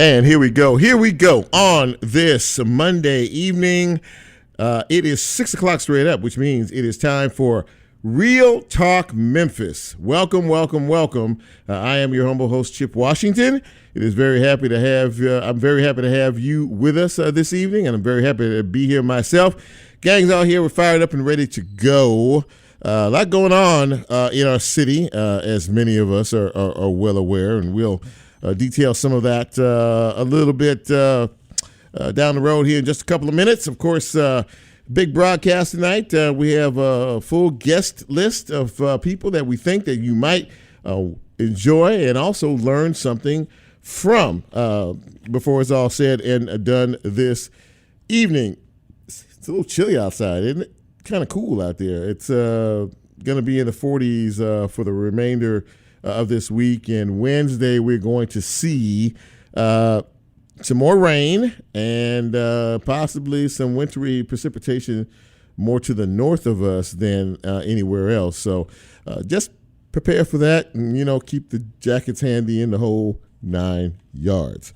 And here we go on this Monday evening. It is 6 o'clock straight up, which means it is time for Real Talk Memphis. Welcome. I am your humble host, Chip Washington. I'm very happy to have you with us this evening, and I'm very happy to be here myself. Gang's all here. We're fired up and ready to go. A lot going on in our city, as many of us are well aware, and we'll detail some of that a little bit down the road here in just a couple of minutes. Of course, big broadcast tonight. We have a full guest list of people that we think that you might enjoy and also learn something from before it's all said and done this evening. It's a little chilly outside, isn't it? Kind of cool out there. It's going to be in the 40s for the remainder of this week. And Wednesday, we're going to see some more rain and possibly some wintry precipitation more to the north of us than anywhere else. So just prepare for that and, keep the jackets handy in the whole 9 yards.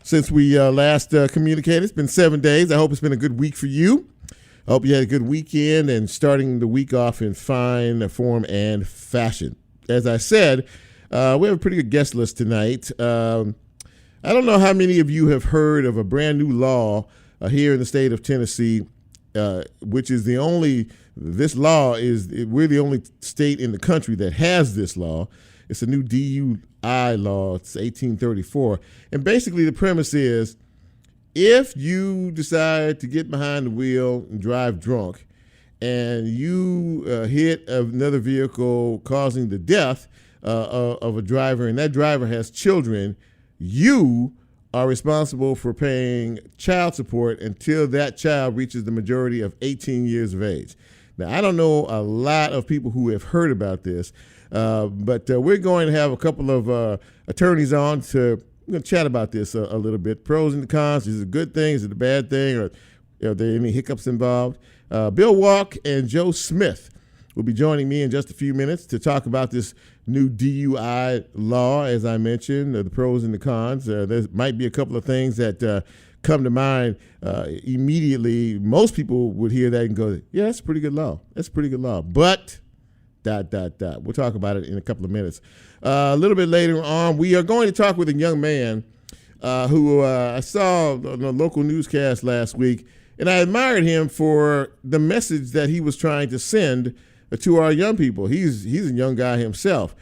Since we last communicated, it's been 7 days. I hope it's been a good week for you. I hope you had a good weekend and starting the week off in fine form and fashion. As I said, we have a pretty good guest list tonight. I don't know how many of you have heard of a brand new law here in the state of Tennessee, which is we're the only state in the country that has this law. It's a new DUI law. It's 1834. And basically the premise is, if you decide to get behind the wheel and drive drunk and you hit another vehicle causing the death of a driver, and that driver has children, you are responsible for paying child support until that child reaches the majority of 18 years of age. Now, I don't know a lot of people who have heard about this, but we're going to have a couple of attorneys on we're going to chat about this a little bit. Pros and the cons. Is it a good thing? Is it a bad thing? Or are there any hiccups involved? Bill Walk and Joe Smith will be joining me in just a few minutes to talk about this new DUI law, as I mentioned, the pros and the cons. There might be a couple of things that come to mind immediately. Most people would hear that and go, yeah, that's a pretty good law. That's a pretty good law. But... We'll talk about it in a couple of minutes. A little bit later on, we are going to talk with a young man who I saw on a local newscast last week, and I admired him for the message that he was trying to send to our young people. He's a young guy himself.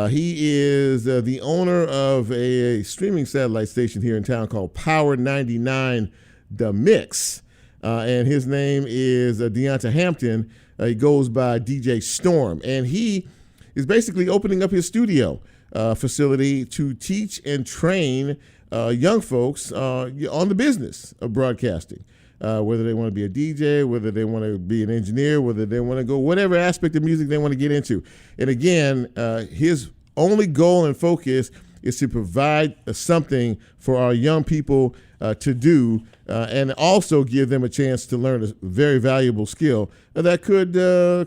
He is the owner of a streaming satellite station here in town called Power 99 The Mix, and his name is Deonta Hampton. He goes by DJ Storm, and he is basically opening up his studio facility to teach and train young folks on the business of broadcasting, whether they want to be a DJ, whether they want to be an engineer, whether they want to go whatever aspect of music they want to get into. And again, his only goal and focus is to provide something for our young people to do and also give them a chance to learn a very valuable skill that could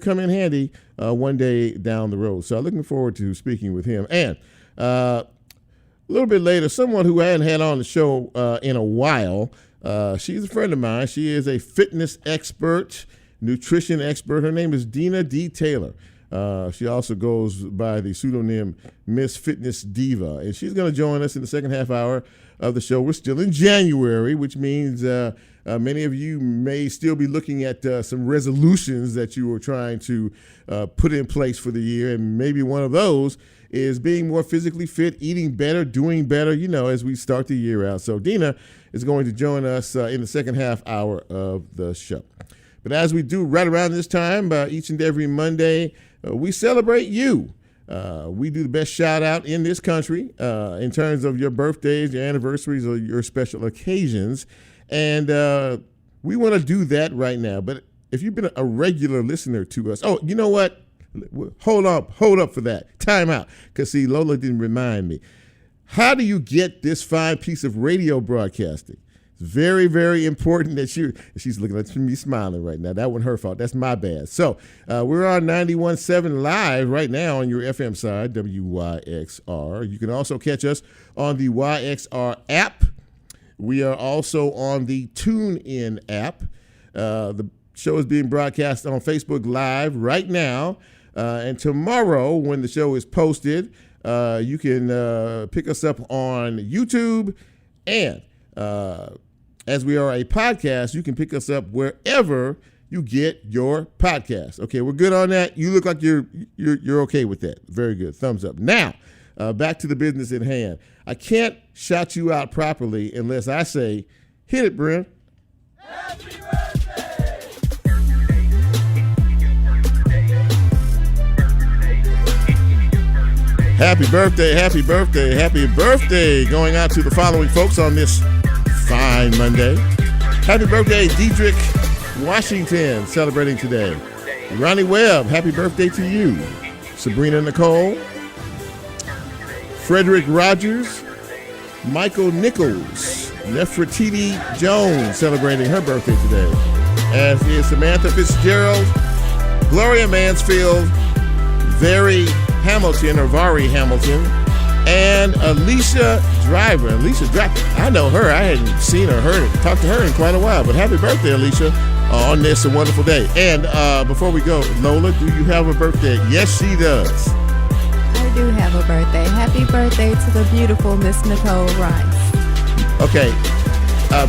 come in handy one day down the road. So I'm looking forward to speaking with him. And a little bit later, someone who I hadn't had on the show in a while, she's a friend of mine. She is a fitness expert, nutrition expert. Her name is Deana D. Taylor. She also goes by the pseudonym Miss Fitness Diva, and she's going to join us in the second half hour of the show. We're still in January, which means many of you may still be looking at some resolutions that you were trying to put in place for the year, and maybe one of those is being more physically fit, eating better, doing better, as we start the year out. So Deana is going to join us in the second half hour of the show. But as we do right around this time, each and every Monday, we celebrate you. We do the best shout out in this country in terms of your birthdays, your anniversaries, or your special occasions. And we want to do that right now. But if you've been a regular listener to us, you know what? Hold up for that. Time out. Because, see, Lola didn't remind me. How do you get this fine piece of radio broadcasting? Very, very important that she's looking at me smiling right now. That wasn't her fault. That's my bad. So we're on 91.7 live right now on your FM side, WYXR. You can also catch us on the YXR app We are also on the TuneIn app. The show is being broadcast on Facebook Live right now. And tomorrow, when the show is posted, you can pick us up on YouTube. And as we are a podcast, you can pick us up wherever you get your podcast. Okay, we're good on that. You look like you're okay with that. Very good. Thumbs up. Now, back to the business at hand. I can't shout you out properly unless I say, hit it, Brent. Happy birthday! Happy birthday, happy birthday, happy birthday going out to the following folks on this fine Monday. Happy birthday, Diedrich Washington, celebrating today. Ronnie Webb, happy birthday to you. Sabrina Nicole. Frederick Rogers. Michael Nichols. Nefertiti Jones, celebrating her birthday today. As is Samantha Fitzgerald. Gloria Mansfield. Vari Hamilton, and Alicia Driver. I know her. I hadn't seen her, talked to her in quite a while. But happy birthday, Alicia, on this wonderful day. And before we go, Lola, do you have a birthday? Yes, she does. I do have a birthday. Happy birthday to the beautiful Miss Nicole Rice. Okay.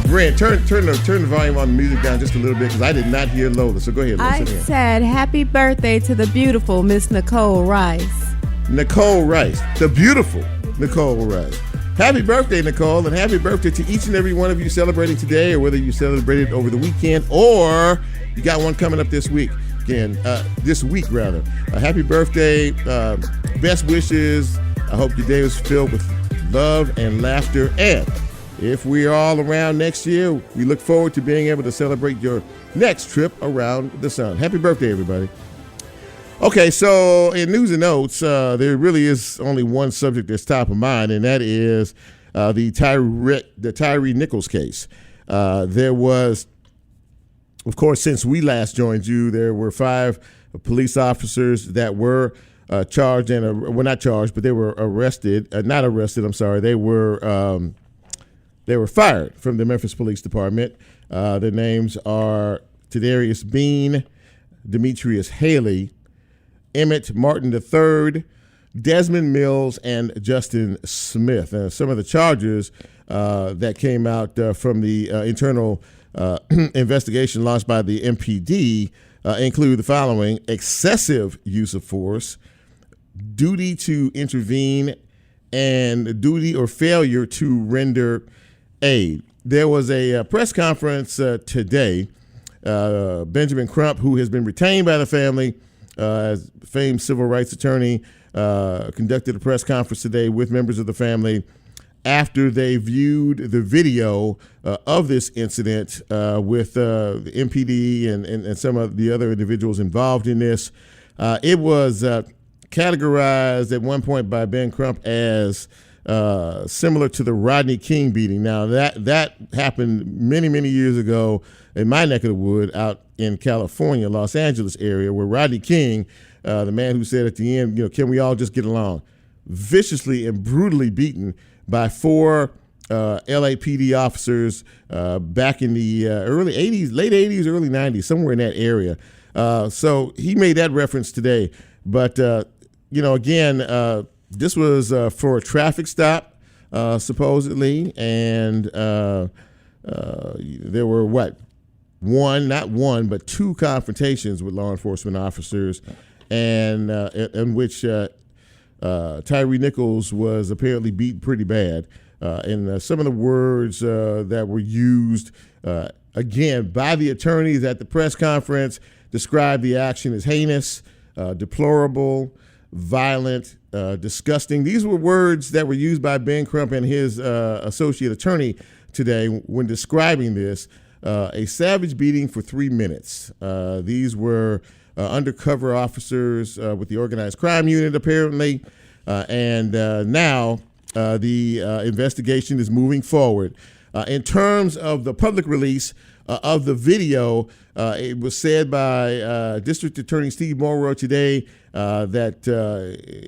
Brent, turn the volume on the music down just a little bit because I did not hear Lola. So go ahead, Lola. I said happy birthday to the beautiful Miss Nicole Rice. Nicole Rice, the beautiful Nicole Rice. Happy birthday, Nicole, and happy birthday to each and every one of you celebrating today, or whether you celebrated over the weekend or you got one coming up this week. Again, this week rather. Happy birthday, best wishes. I hope your day was filled with love and laughter. And if we are all around next year, we look forward to being able to celebrate your next trip around the sun. Happy birthday, everybody. Okay, so in news and notes, there really is only one subject that's top of mind, and that is the Tyree Nichols case. There was, of course, since we last joined you, there were 5 police officers that were charged and not charged, but they were not arrested. I'm sorry, they were fired from the Memphis Police Department. Their names are Tadarius Bean, Demetrius Haley, Emmett Martin III, Desmond Mills, and Justin Smith. Some of the charges that came out from the internal investigation launched by the MPD include the following: excessive use of force, duty to intervene, and duty or failure to render aid. There was a press conference today. Benjamin Crump, who has been retained by the family as famed civil rights attorney, conducted a press conference today with members of the family after they viewed the video of this incident with the MPD and some of the other individuals involved in this. It was categorized at one point by Ben Crump as similar to the Rodney King beating. Now, that happened many, many years ago in my neck of the wood out in California, Los Angeles area, where Rodney King, the man who said at the end, can we all just get along, viciously and brutally beaten by 4 LAPD officers back in the early 80s, late 80s, early 90s, somewhere in that area. So he made that reference today. But, again, this was for a traffic stop, supposedly, and there were not one, but 2 confrontations with law enforcement officers, and in which Tyree Nichols was apparently beaten pretty bad. And some of the words that were used, again, by the attorneys at the press conference described the action as heinous, deplorable, violent, disgusting. These were words that were used by Ben Crump and his associate attorney today when describing this. A savage beating for 3 minutes. These were undercover officers with the organized crime unit, apparently. And now the investigation is moving forward. In terms of the public release of the video, it was said by District Attorney Steve Morrow today that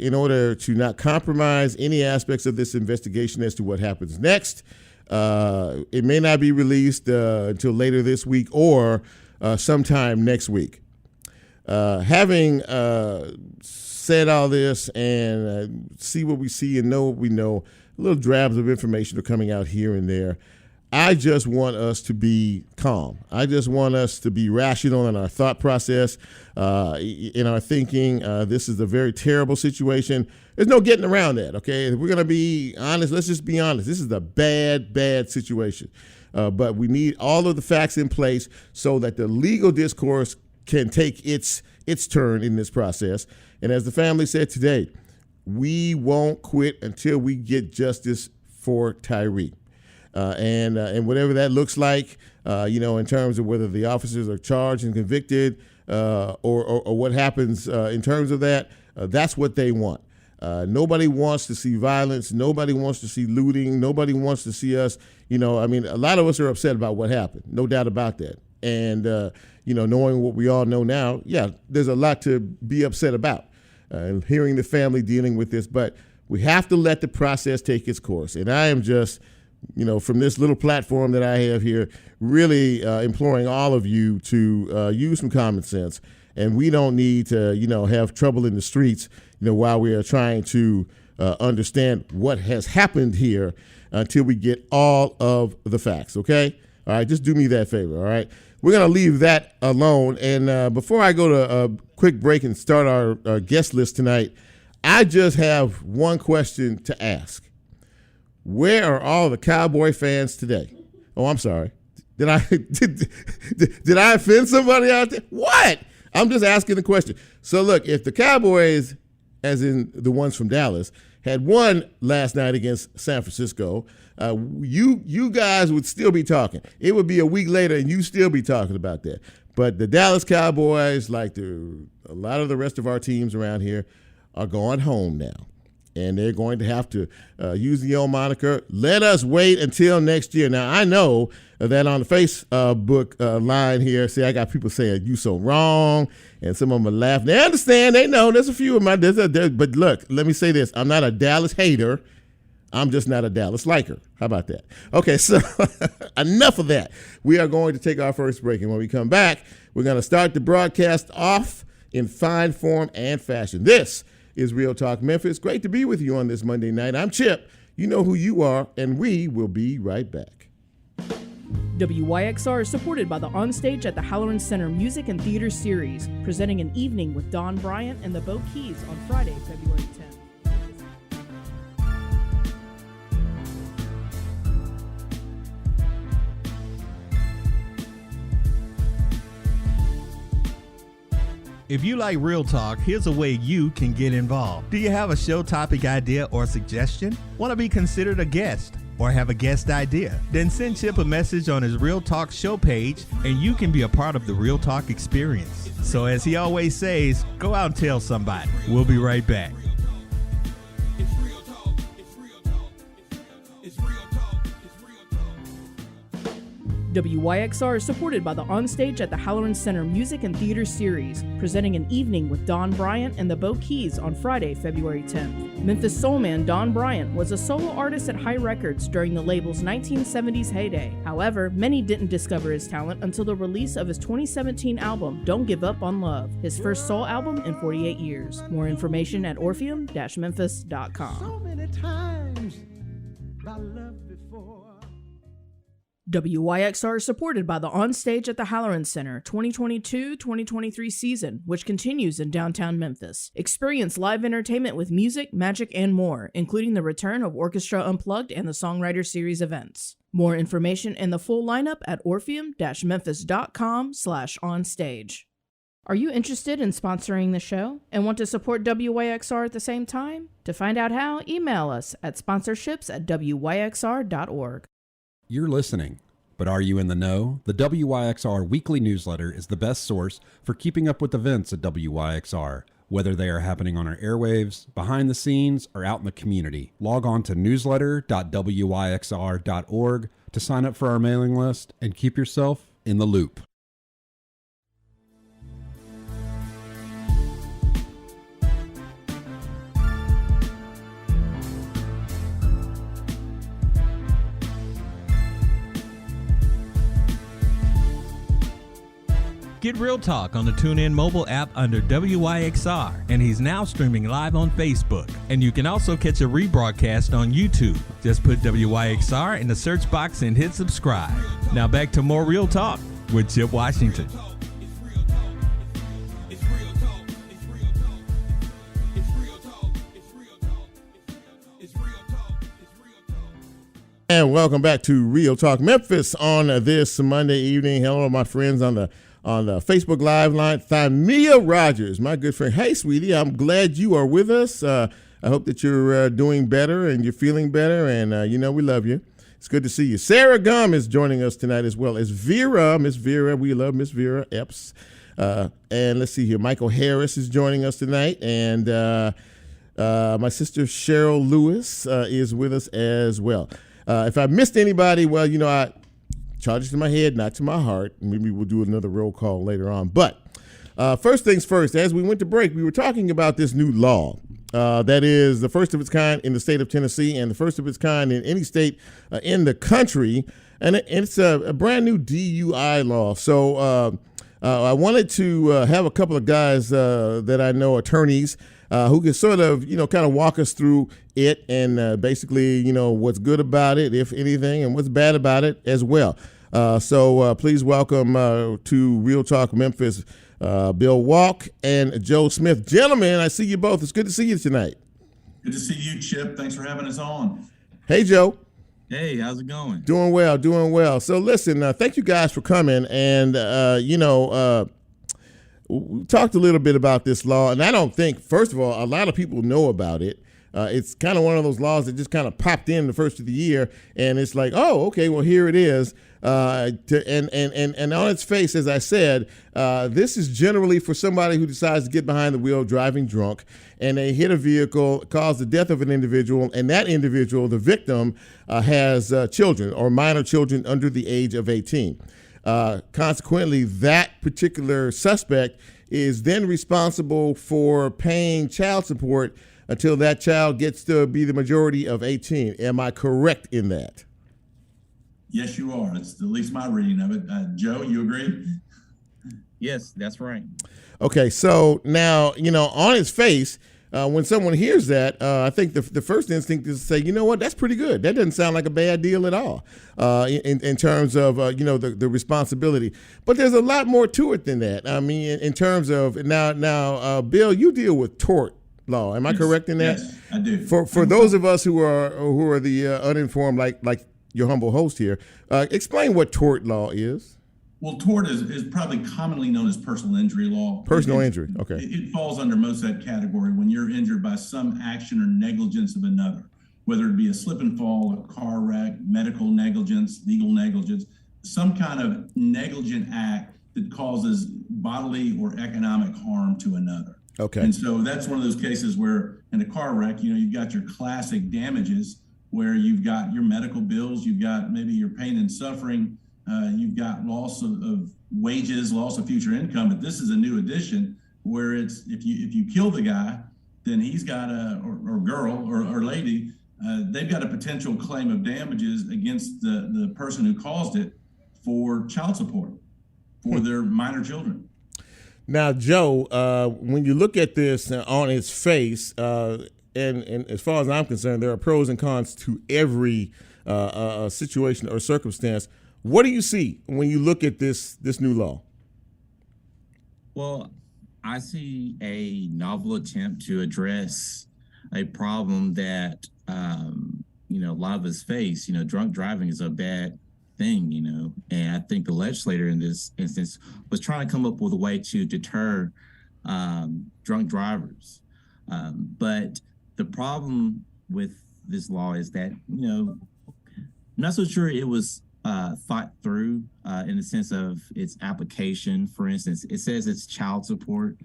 in order to not compromise any aspects of this investigation as to what happens next, It may not be released until later this week or sometime next week. Having said all this and see what we see and know what we know, little drabs of information are coming out here and there. I just want us to be calm. I just want us to be rational in our thought process, in our thinking. This is a very terrible situation. There's no getting around that, okay? If we're going to be honest, let's just be honest. This is a bad, bad situation. But we need all of the facts in place so that the legal discourse can take its turn in this process. And as the family said today, we won't quit until we get justice for Tyree. And whatever that looks like, in terms of whether the officers are charged and convicted or what happens in terms of that, that's what they want. Nobody wants to see violence. Nobody wants to see looting. Nobody wants to see us, a lot of us are upset about what happened. No doubt about that. And, knowing what we all know now, yeah, there's a lot to be upset about. Hearing the family dealing with this, but we have to let the process take its course. And I am just, from this little platform that I have here, really imploring all of you to use some common sense. And we don't need to, have trouble in the streets, while we are trying to understand what has happened here until we get all of the facts, okay? All right, just do me that favor, all right? We're going to leave that alone. And before I go to a quick break and start our guest list tonight, I just have one question to ask. Where are all the Cowboy fans today? Oh, I'm sorry. Did I did I offend somebody out there? What? I'm just asking the question. So look, if the Cowboys, as in the ones from Dallas, had won last night against San Francisco, you guys would still be talking. It would be a week later and you still be talking about that. But the Dallas Cowboys, like a lot of the rest of our teams around here, are going home now. And they're going to have to use the old moniker, let us wait until next year. Now, I know that on the Facebook line here, see, I got people saying, you so wrong, and some of them are laughing. They understand, they know, there's a few of my, but look, let me say this. I'm not a Dallas hater. I'm just not a Dallas liker. How about that? Okay, so enough of that. We are going to take our first break, and when we come back, we're going to start the broadcast off in fine form and fashion. This is Real Talk Memphis. Great to be with you on this Monday night. I'm Chip. You know who you are, and we will be right back. WYXR is supported by the Onstage at the Halloran Center Music and Theater Series, presenting an evening with Don Bryant and the Bo Keys on Friday, February 10th. If you like Real Talk, here's a way you can get involved. Do you have a show topic idea or suggestion? Want to be considered a guest or have a guest idea? Then send Chip a message on his Real Talk show page and you can be a part of the Real Talk experience. So as he always says, go out and tell somebody. We'll be right back. WYXR is supported by the Onstage at the Halloran Center Music and Theater Series, presenting an evening with Don Bryant and the Bo Keys on Friday, February 10th. Memphis soul man Don Bryant was a solo artist at High Records during the label's 1970s heyday. However, many didn't discover his talent until the release of his 2017 album, Don't Give Up on Love, his first soul album in 48 years. More information at orpheum-memphis.com. So many times I loved before. WYXR is supported by the Onstage at the Halloran Center 2022-2023 season, which continues in downtown Memphis. Experience live entertainment with music, magic, and more, including the return of Orchestra Unplugged and the Songwriter Series events. More information and the full lineup at orpheum-memphis.com/onstage. Are you interested in sponsoring the show and want to support WYXR at the same time? To find out how, email us at sponsorships@wyxr.org. You're listening, but are you in the know? The WYXR weekly newsletter is the best source for keeping up with events at WYXR, whether they are happening on our airwaves, behind the scenes, or out in the community. Log on to newsletter.wyxr.org to sign up for our mailing list and keep yourself in the loop. Get Real Talk on the TuneIn mobile app under WYXR, and he's now streaming live on Facebook. And you can also catch a rebroadcast on YouTube. Just put WYXR in the search box and hit subscribe. Now back to more Real Talk with Chip Washington. And welcome back to Real Talk Memphis on this Monday evening. Hello, my friends on the Facebook Live line. Thymia Rogers, my good friend. Hey, sweetie, I'm glad you are with us. I hope that you're doing better and you're feeling better. And, we love you. It's good to see you. Sarah Gum is joining us tonight as well as Vera. Miss Vera, we love Miss Vera Epps. And let's see here. Michael Harris is joining us tonight. And my sister Cheryl Lewis is with us as well. If I missed anybody, well, I charge it to my head, not to my heart. Maybe we'll do another roll call later on. But first things first, as we went to break, we were talking about this new law that is the first of its kind in the state of Tennessee and the first of its kind in any state in the country. And it's a brand new DUI law. So I wanted to have a couple of guys that I know, attorneys, who can sort of, kind of walk us through it and basically, what's good about it, if anything, and what's bad about it as well. So please welcome to Real Talk Memphis, Bill Walk and Joe Smith. Gentlemen, I see you both. It's good to see you tonight. Good to see you, Chip. Thanks for having us on. Hey, Joe. Hey, how's it going? Doing well, doing well. So listen, thank you guys for coming. And, we talked a little bit about this law, and I don't think, first of all, a lot of people know about it. It's kind of one of those laws that just kind of popped in the first of the year, and it's like, oh, okay, well, here it is. And on its face, as I said, this is generally for somebody who decides to get behind the wheel driving drunk, and they hit a vehicle, cause the death of an individual, and that individual, the victim, has children or minor children under the age of 18. Consequently, that particular suspect is then responsible for paying child support until that child gets to be the majority of 18. Am I correct in that? Yes, you are. It's at least my reading of it. Joe, you agree? Yes, that's right. Okay, so now, on its face, when someone hears that, I think the first instinct is to say, you know what, that's pretty good. That doesn't sound like a bad deal at all in terms of, the responsibility. But there's a lot more to it than that. I mean, in terms of now, Bill, you deal with tort law. Am I correct in that? Yes, I do. For those of us who are the uninformed, like your humble host here, explain what tort law is. Well, tort is probably commonly known as personal injury law. Personal injury, okay. It falls under most of that category when you're injured by some action or negligence of another, whether it be a slip and fall, a car wreck, medical negligence, legal negligence, some kind of negligent act that causes bodily or economic harm to another. Okay. And so that's one of those cases where in a car wreck, you've got your classic damages where you've got your medical bills, you've got maybe your pain and suffering, you've got loss of wages, loss of future income. But this is a new addition where it's if you kill the guy, then he's got or girl or lady, they've got a potential claim of damages against the person who caused it for child support for their minor children. Now, Joe, when you look at this on its face, and as far as I'm concerned, there are pros and cons to every situation or circumstance. What do you see when you look at this new law? Well, I see a novel attempt to address a problem that a lot of us face. Drunk driving is a bad thing, and I think the legislator in this instance was trying to come up with a way to deter drunk drivers. But the problem with this law is that, I'm not so sure it was thought through in the sense of its application. For instance, it says it's child support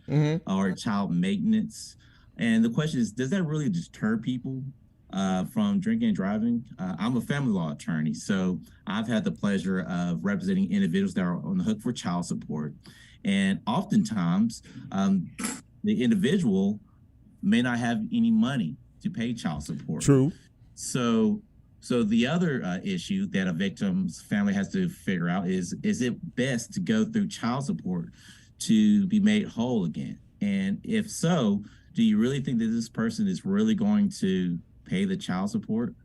or child maintenance. And the question is, does that really deter people from drinking and driving? I'm a family law attorney, so I've had the pleasure of representing individuals that are on the hook for child support. And oftentimes, the individual may not have any money to pay child support. True. So So the other issue that a victim's family has to figure out is it best to go through child support to be made whole again? And if so, do you really think that this person is really going to pay the child support?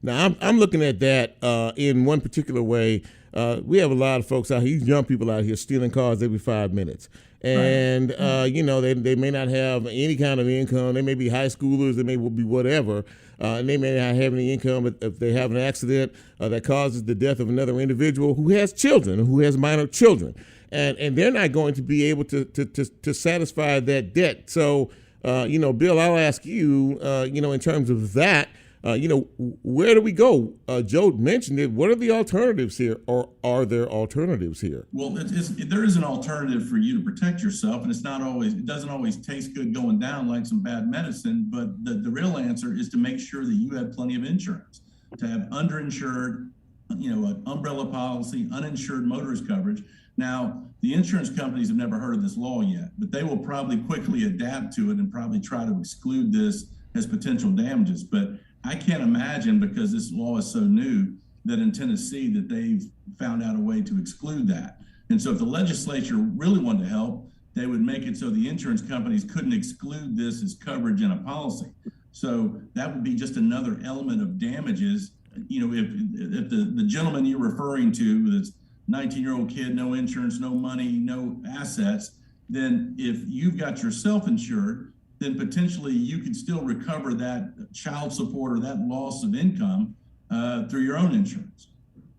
Now, I'm looking at that in one particular way. We have a lot of folks out here, young people out here, stealing cars every 5 minutes. And, they may not have any kind of income. They may be high schoolers. They may be whatever. And they may not have any income if they have an accident that causes the death of another individual who has children, who has minor children. And they're not going to be able to satisfy that debt. So, Bill, I'll ask you, in terms of that, where do we go? Joe mentioned it. What are the alternatives here, or are there alternatives here? Well, there is an alternative for you to protect yourself, and it doesn't always taste good going down like some bad medicine, but the real answer is to make sure that you have plenty of insurance, to have underinsured, an umbrella policy, uninsured motorist coverage. Now, the insurance companies have never heard of this law yet, but they will probably quickly adapt to it and probably try to exclude this as potential damages. But I can't imagine, because this law is so new, that in Tennessee that they've found out a way to exclude that. And so if the legislature really wanted to help, they would make it so the insurance companies couldn't exclude this as coverage in a policy. So that would be just another element of damages. If the gentleman you're referring to, that's 19-year-old kid, no insurance, no money, no assets, then if you've got yourself insured, then potentially you could still recover that child support or that loss of income through your own insurance.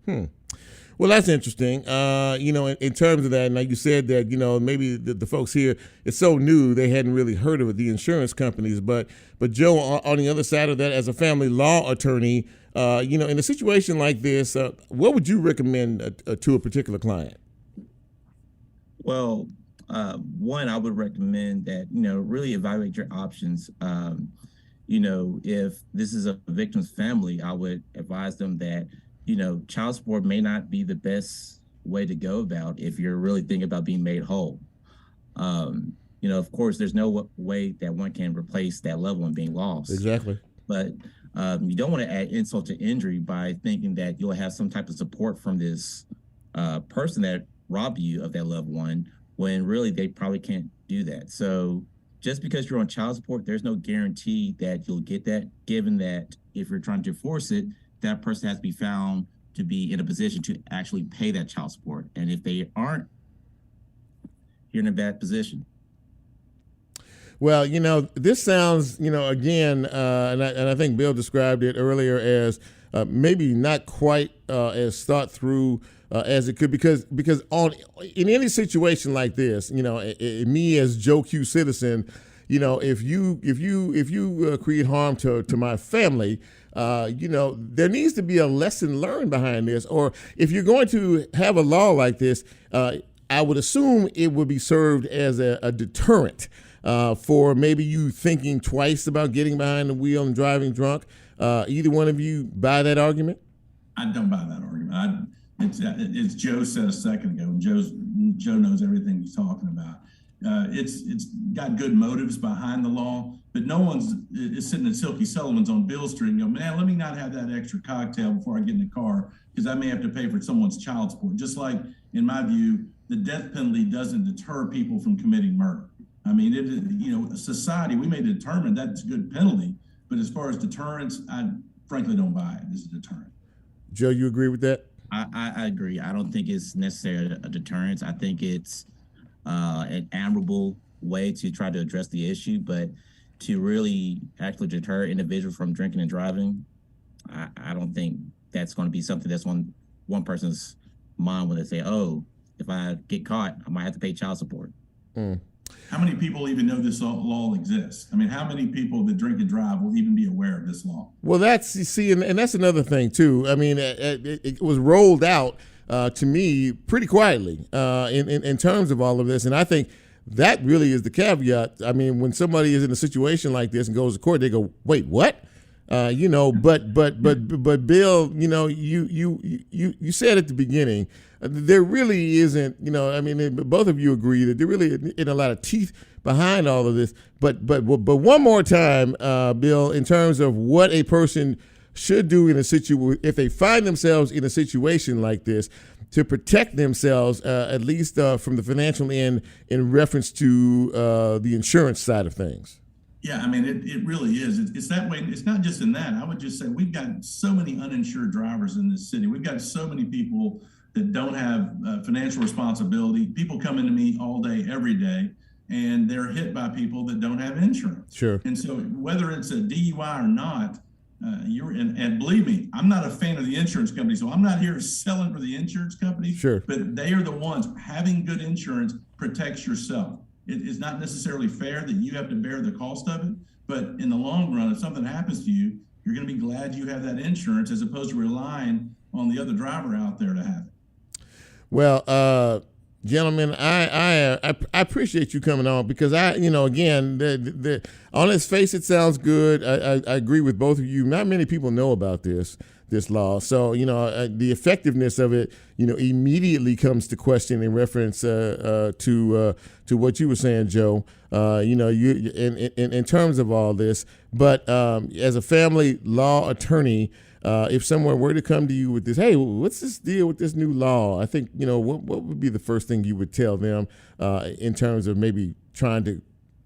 Well, that's interesting. In terms of that, and like you said that, maybe the folks here, it's so new, they hadn't really heard of it, the insurance companies. But Joe, on the other side of that, as a family law attorney, in a situation like this, what would you recommend to a particular client? Well, one, I would recommend that, really evaluate your options. If this is a victim's family, I would advise them that, child support may not be the best way to go about if you're really thinking about being made whole. Of course, there's no way that one can replace that level and being lost. Exactly. But you don't want to add insult to injury by thinking that you'll have some type of support from this person that robbed you of that loved one, when really they probably can't do that. So just because you're on child support, there's no guarantee that you'll get that, given that if you're trying to force it, that person has to be found to be in a position to actually pay that child support. And if they aren't, you're in a bad position. Well, this sounds, again, and I think Bill described it earlier as maybe not quite as thought through as it could, because in any situation like this, me as Joe Q citizen, if you create harm to my family, there needs to be a lesson learned behind this. Or if you're going to have a law like this, I would assume it would be served as a deterrent for maybe you thinking twice about getting behind the wheel and driving drunk. Either one of you buy that argument? I don't buy that argument. It's Joe said a second ago, and Joe knows everything he's talking about. It's got good motives behind the law, but no one's is sitting at Silky Sullivan's on Bill Street and go, man, let me not have that extra cocktail before I get in the car, because I may have to pay for someone's child support. Just like, in my view, the death penalty doesn't deter people from committing murder. I mean, society, we may determine that's a good penalty, but as far as deterrence, I frankly don't buy it as a deterrent. Joe, you agree with that? I agree. I don't think it's necessarily a deterrence. I think it's an admirable way to try to address the issue, but to really actually deter individuals from drinking and driving, I don't think that's going to be something that's on one person's mind when they say, oh, if I get caught, I might have to pay child support. How many people even know this law exists? I mean, how many people that drink and drive will even be aware of this law? Well, and that's another thing too. I mean, it was rolled out to me pretty quietly in terms of all of this, and I think that really is the caveat. I mean, when somebody is in a situation like this and goes to court, they go, "Wait, what?" But Bill, you said at the beginning, there really isn't, both of you agree that there really isn't a lot of teeth behind all of this. But one more time, Bill, in terms of what a person should do in a if they find themselves in a situation like this, to protect themselves, at least from the financial end, in reference to the insurance side of things? Yeah, I mean, it really is. It's that way. It's not just in that. I would just say we've got so many uninsured drivers in this city. We've got so many people that don't have financial responsibility. People come into me all day, every day, and they're hit by people that don't have insurance. Sure. And so whether it's a DUI or not, and believe me, I'm not a fan of the insurance company, so I'm not here selling for the insurance company. Sure. But they are the ones. Having good insurance protects yourself. It is not necessarily fair that you have to bear the cost of it, but in the long run, if something happens to you, you're going to be glad you have that insurance as opposed to relying on the other driver out there to have it. Well, gentlemen, I appreciate you coming on, because again, on its face it sounds good. I agree with both of you. Not many people know about this law, so the effectiveness of it, immediately comes to question in reference to what you were saying, Joe. You in terms of all this, but as a family law attorney, if someone were to come to you with this, hey, what's this deal with this new law? I think, what would be the first thing you would tell them in terms of maybe trying to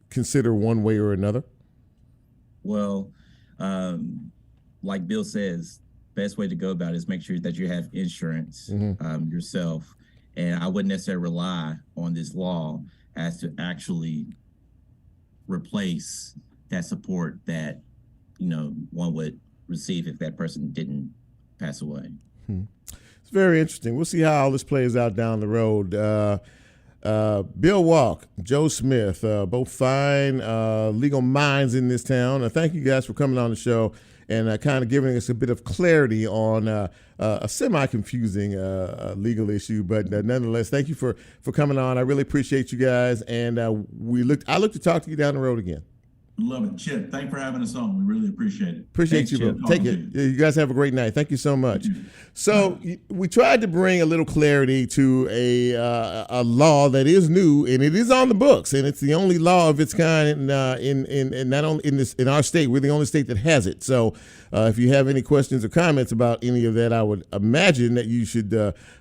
consider one way or another? Well, like Bill says, best way to go about it is make sure that you have insurance yourself. And I wouldn't necessarily rely on this law as to actually replace that support that, one would receive if that person didn't pass away. It's very interesting. We'll see how all this plays out down the road. Bill Walk, Joe Smith, both fine legal minds in this town. Thank you guys for coming on the show and kind of giving us a bit of clarity on a semi-confusing legal issue. But nonetheless, thank you for coming on. I really appreciate you guys, and I look to talk to you down the road again. Love it. Chip, thanks for having us on. We really appreciate it. Appreciate you, bro. Take it. You guys have a great night. Thank you so much. So we tried to bring a little clarity to a law that is new, and it is on the books, and it's the only law of its kind in not only in our state. We're the only state that has it. So if you have any questions or comments about any of that, I would imagine that you should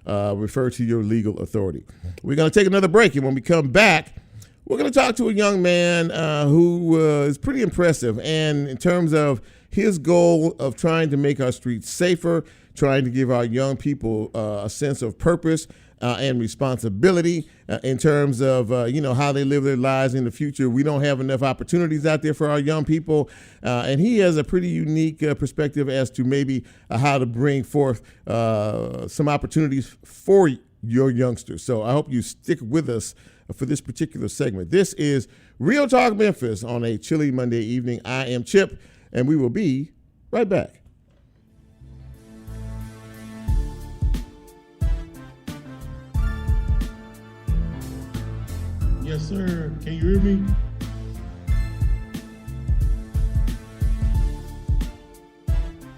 refer to your legal authority. We're going to take another break, and when we come back, we're going to talk to a young man who is pretty impressive, and in terms of his goal of trying to make our streets safer, trying to give our young people a sense of purpose and responsibility in terms of how they live their lives in the future. We don't have enough opportunities out there for our young people, and he has a pretty unique perspective as to maybe how to bring forth some opportunities for your youngsters. So I hope you stick with us for this particular segment. This is Real Talk Memphis on a chilly Monday evening. I am Chip, and we will be right back. Yes, sir. Can you hear me?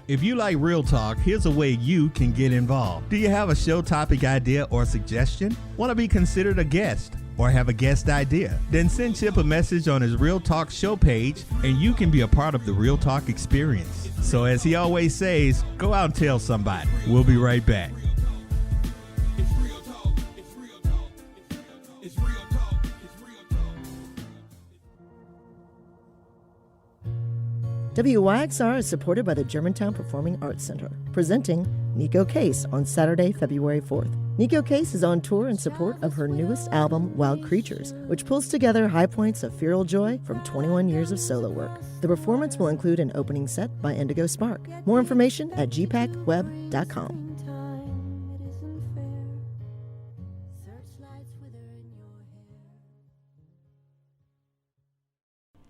If you like Real Talk, here's a way you can get involved. Do you have a show topic idea or suggestion? Want to be considered a guest or have a guest idea? Then send Chip a message on his Real Talk show page and you can be a part of the Real Talk experience. So as he always says, go out and tell somebody. We'll be right back. WYXR is supported by the Germantown Performing Arts Center, presenting Nico Case on Saturday, February 4th. Nico Case is on tour in support of her newest album, Wild Creatures, which pulls together high points of feral joy from 21 years of solo work. The performance will include an opening set by Indigo Spark. More information at gpacweb.com.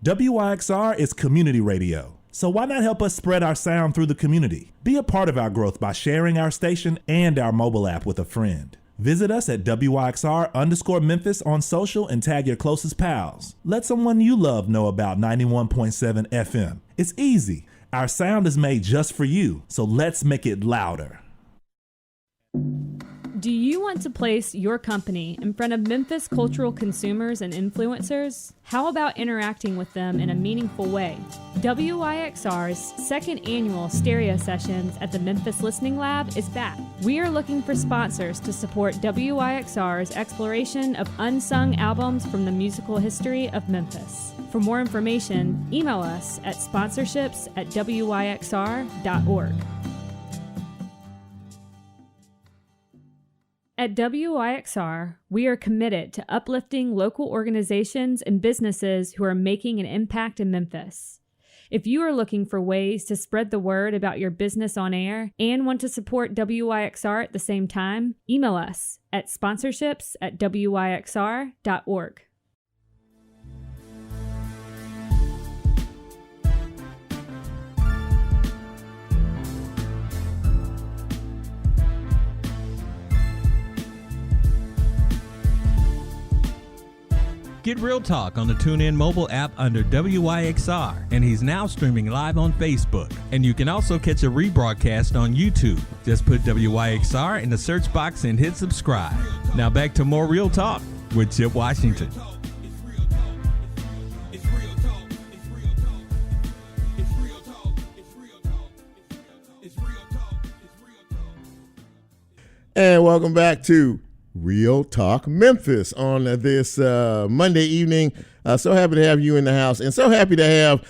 WYXR is community radio. So why not help us spread our sound through the community? Be a part of our growth by sharing our station and our mobile app with a friend. Visit us at WYXR_Memphis on social and tag your closest pals. Let someone you love know about 91.7 FM. It's easy. Our sound is made just for you, so let's make it louder. Do you you want to place your company in front of Memphis cultural consumers and influencers? How about interacting with them in a meaningful way? WYXR's second annual stereo sessions at the Memphis Listening Lab is back. We are looking for sponsors to support WYXR's exploration of unsung albums from the musical history of Memphis. For more information, email us at sponsorships@wyxr.org. At WYXR, we are committed to uplifting local organizations and businesses who are making an impact in Memphis. If you are looking for ways to spread the word about your business on air and want to support WYXR at the same time, email us at sponsorships@wyxr.org. Get Real Talk on the TuneIn mobile app under WYXR, and he's now streaming live on Facebook. And you can also catch a rebroadcast on YouTube. Just put WYXR in the search box and hit subscribe. Now back to more Real Talk with Chip Washington. And welcome back to Real Talk Memphis on this Monday evening. So happy to have you in the house, and so happy to have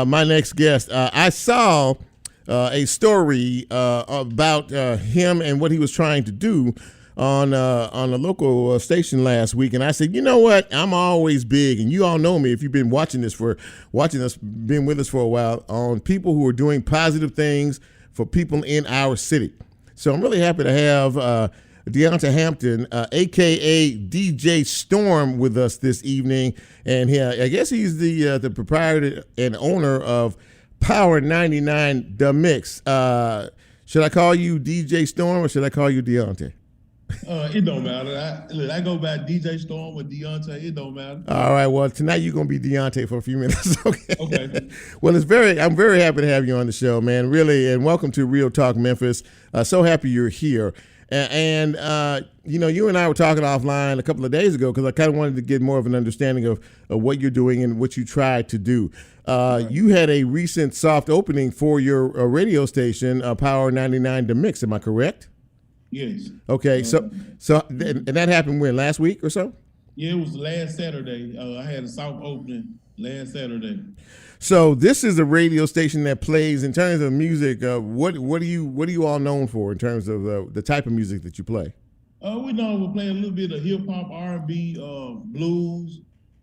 my next guest. I saw a story about him and what he was trying to do on a local station last week, and I said, you know what? I'm always big, and you all know me if you've been been with us for a while, on people who are doing positive things for people in our city. So I'm really happy to have Deonta Hampton, a.k.a. DJ Storm, with us this evening. And I guess he's the proprietor and owner of Power 99 The Mix. Should I call you DJ Storm or should I call you Deonta? It don't matter. I go by DJ Storm or Deonta. It don't matter. All right. Well, tonight you're gonna be Deonta for a few minutes. Okay. Okay. Well, I'm very happy to have you on the show, man. Really, and welcome to Real Talk Memphis. So happy you're here. And you and I were talking offline a couple of days ago because I kind of wanted to get more of an understanding of what you're doing and what you tried to do. You had a recent soft opening for your radio station, Power 99 The Mix. Am I correct? Yes. Okay. And that happened when, last week or so? Yeah, it was last Saturday. I had a soft opening last Saturday. So this is a radio station that plays, in terms of music, what are you all known for in terms of the type of music that you play? We play a little bit of hip hop, R&B, blues.